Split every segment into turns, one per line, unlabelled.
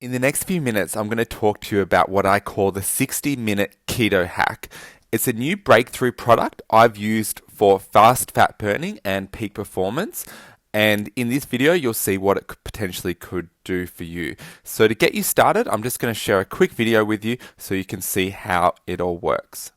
In the next few minutes, I'm going to talk to you about what I call the 60-minute keto hack. It's a new breakthrough product I've used for fast fat burning and peak performance. And in this video, you'll see what it potentially could do for you. So to get you started, I'm just going to share a quick video with you so you can see how it all works.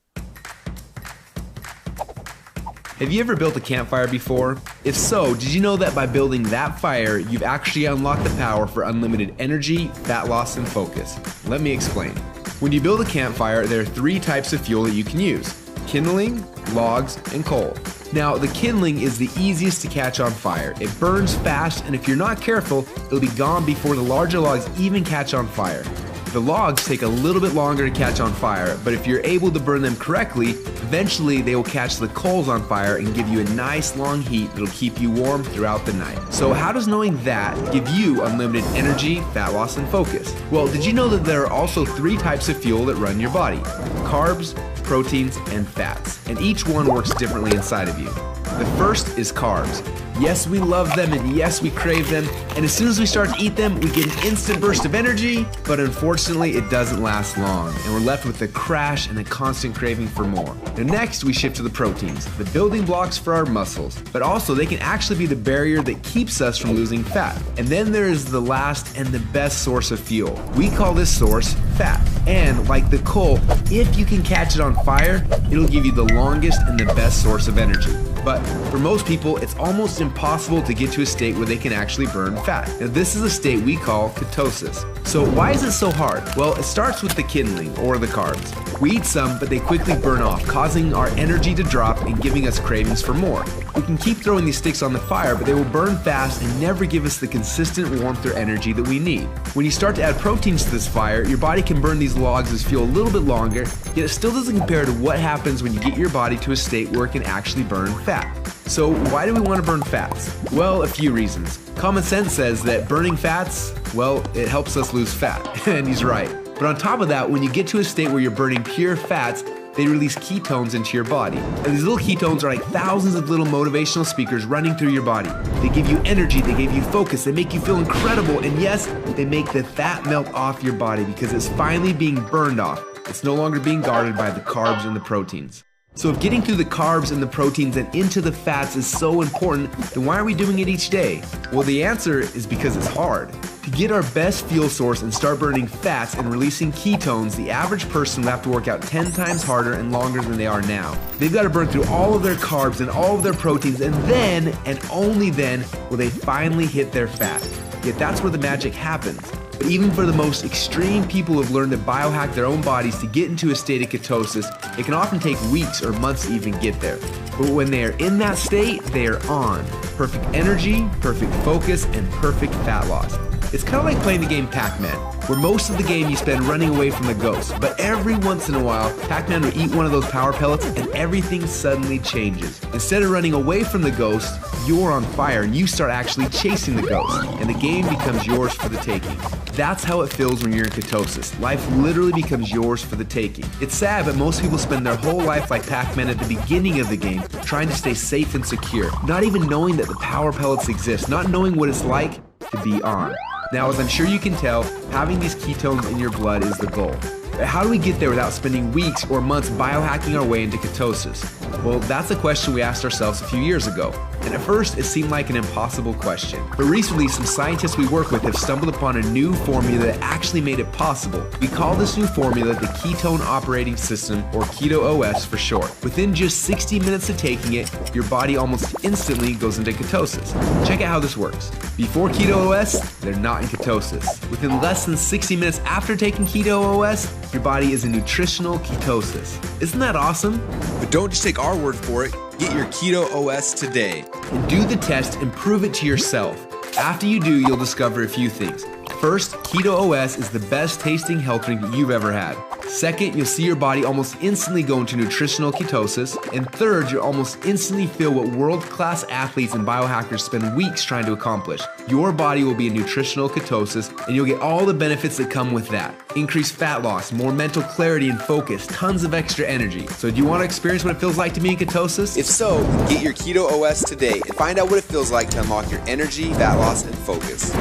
Have you ever built a campfire before? If so, did you know that by building that fire, you've actually unlocked the power for unlimited energy, fat loss, and focus? Let me explain. When you build a campfire, there are three types of fuel that you can use: kindling, logs, and coal. Now, the kindling is the easiest to catch on fire. It burns fast, and if you're not careful, it'll be gone before the larger logs even catch on fire. The logs take a little bit longer to catch on fire, but if you're able to burn them correctly, eventually they will catch the coals on fire and give you a nice long heat that'll keep you warm throughout the night. So how does knowing that give you unlimited energy, fat loss, and focus? Well, did you know that there are also three types of fuel that run your body? Carbs, proteins, and fats. And each one works differently inside of you. The first is carbs. Yes, we love them, and yes, we crave them, and as soon as we start to eat them, we get an instant burst of energy, but unfortunately, it doesn't last long, and we're left with a crash and a constant craving for more. Now next, we shift to the proteins, the building blocks for our muscles, but also they can actually be the barrier that keeps us from losing fat. And then there is the last and the best source of fuel. We call this source fat, and like the coal, if you can catch it on fire, it'll give you the longest and the best source of energy. But for most people, it's almost impossible to get to a state where they can actually burn fat. Now this is a state we call ketosis. So why is it so hard? Well, it starts with the kindling, or the carbs. We eat some, but they quickly burn off, causing our energy to drop and giving us cravings for more. We can keep throwing these sticks on the fire, but they will burn fast and never give us the consistent warmth or energy that we need. When you start to add proteins to this fire, your body can burn these logs as fuel a little bit longer, yet it still doesn't compare to what happens when you get your body to a state where it can actually burn fat. So why do we want to burn fats? Well, a few reasons. Common sense says that burning fats, well, it helps us lose fat, and he's right. But on top of that, when you get to a state where you're burning pure fats, they release ketones into your body. And these little ketones are like thousands of little motivational speakers running through your body. They give you energy, they give you focus, they make you feel incredible, and yes, they make the fat melt off your body because it's finally being burned off. It's no longer being guarded by the carbs and the proteins. So if getting through the carbs and the proteins and into the fats is so important, then why are we doing it each day? Well, the answer is because it's hard. To get our best fuel source and start burning fats and releasing ketones, the average person will have to work out 10 times harder and longer than they are now. They've got to burn through all of their carbs and all of their proteins, and then, and only then, will they finally hit their fat. Yet that's where the magic happens. But even for the most extreme people who have learned to biohack their own bodies to get into a state of ketosis, it can often take weeks or months to even get there. But when they are in that state, they are on. Perfect energy, perfect focus, and perfect fat loss. It's kind of like playing the game Pac-Man, where most of the game you spend running away from the ghost, but every once in a while, Pac-Man will eat one of those power pellets and everything suddenly changes. Instead of running away from the ghost, you're on fire and you start actually chasing the ghost, and the game becomes yours for the taking. That's how it feels when you're in ketosis. Life literally becomes yours for the taking. It's sad, but most people spend their whole life like Pac-Man at the beginning of the game, trying to stay safe and secure, not even knowing that the power pellets exist, not knowing what it's like to be on. Now, as I'm sure you can tell, having these ketones in your blood is the goal. But how do we get there without spending weeks or months biohacking our way into ketosis? Well, that's a question we asked ourselves a few years ago. And at first, it seemed like an impossible question. But recently, some scientists we work with have stumbled upon a new formula that actually made it possible. We call this new formula the Ketone Operating System, or Keto OS for short. Within just 60 minutes of taking it, your body almost instantly goes into ketosis. Check out how this works. Before Keto OS, they're not in ketosis. Within less than 60 minutes after taking Keto OS, your body is in nutritional ketosis. Isn't that awesome?
But don't just take our word for it. Get your Keto OS today.
And do the test and prove it to yourself. After you do, you'll discover a few things. First, Keto OS is the best tasting health drink you've ever had. Second, you'll see your body almost instantly go into nutritional ketosis. And third, you'll almost instantly feel what world-class athletes and biohackers spend weeks trying to accomplish. Your body will be in nutritional ketosis, and you'll get all the benefits that come with that. Increased fat loss, more mental clarity and focus, tons of extra energy. So do you want to experience what it feels like to be in ketosis?
If so, get your Keto OS today and find out what it feels like to unlock your energy, fat loss, and focus.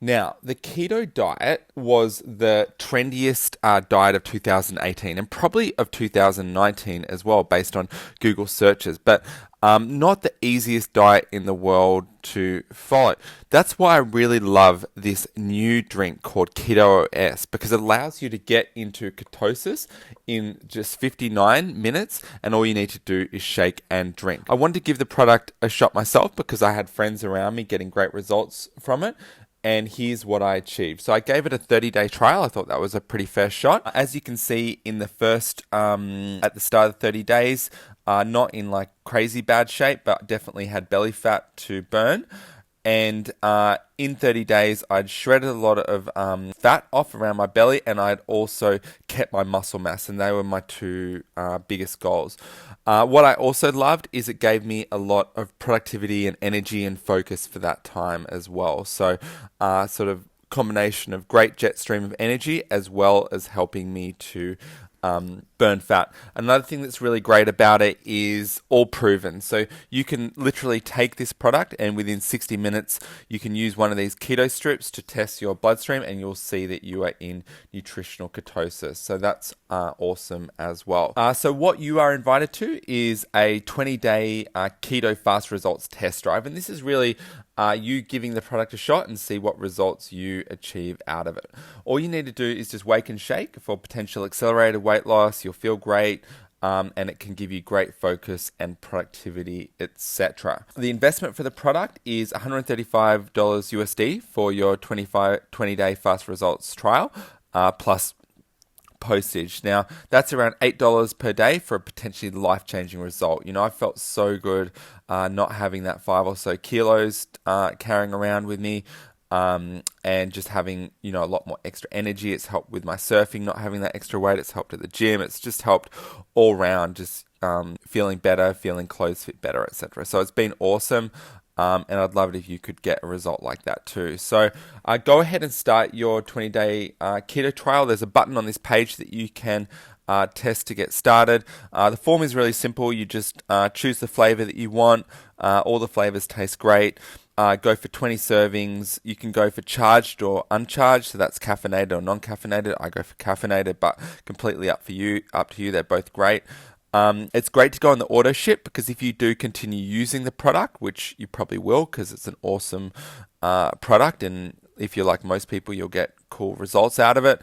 Now, the keto diet was the trendiest diet of 2018 and probably of 2019 as well, based on Google searches, but not the easiest diet in the world to follow. That's why I really love this new drink called Keto OS, because it allows you to get into ketosis in just 59 minutes, and all you need to do is shake and drink. I wanted to give the product a shot myself because I had friends around me getting great results from it. And here's what I achieved. So I gave it a 30-day trial. I thought that was a pretty fair shot. As you can see in the first, at the start of the 30 days, not in like crazy bad shape, but definitely had belly fat to burn. And in 30 days, I'd shredded a lot of fat off around my belly, and I'd also kept my muscle mass, and they were my two biggest goals. What I also loved is it gave me a lot of productivity and energy and focus for that time as well. So sort of combination of great jet stream of energy as well as helping me to burn fat. Another thing that's really great about it is all proven. So you can literally take this product and within 60 minutes you can use one of these keto strips to test your bloodstream, and you'll see that you are in nutritional ketosis. So that's awesome as well. So what you are invited to is a 20-day keto fast results test drive, and this is really you giving the product a shot and see what results you achieve out of it. All you need to do is just wake and shake for potential accelerated weight loss. You'll feel great. And it can give you great focus and productivity, etc. The investment for the product is $135 USD for your 20-day fast results trial, plus postage. Now, that's around $8 per day for a potentially life-changing result. You know, I felt so good not having that 5 or so kilos carrying around with me. And just having, you know, a lot more extra energy. It's helped with my surfing, not having that extra weight. It's helped at the gym. It's just helped all round, just feeling better, feeling clothes fit better, etc. So it's been awesome. And I'd love it if you could get a result like that too. So go ahead and start your 20-day keto trial. There's a button on this page that you can test to get started. The form is really simple. You just choose the flavor that you want. All the flavors taste great. Go for 20 servings. You can go for charged or uncharged, so that's caffeinated or non-caffeinated. I go for caffeinated, but completely up to you. They're both great. It's great to go on the auto ship, because if you do continue using the product, which you probably will because it's an awesome product, and if you're like most people, you'll get cool results out of it.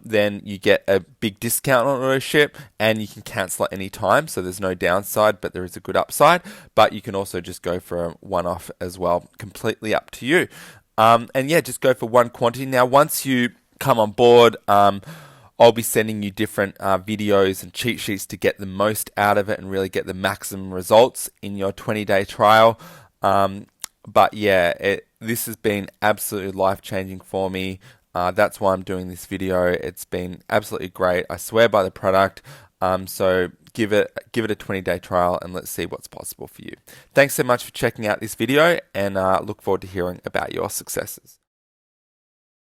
Then you get a big discount on auto ship, and you can cancel at any time. So there's no downside, but there is a good upside. But you can also just go for a one-off as well, completely up to you. And yeah, just go for one quantity. Now, once you come on board, I'll be sending you different videos and cheat sheets to get the most out of it and really get the maximum results in your 20-day trial. But yeah, this has been absolutely life-changing for me. That's why I'm doing this video. It's been absolutely great. I swear by the product. So give it a 20-day trial and let's see what's possible for you. Thanks so much for checking out this video, and look forward to hearing about your successes.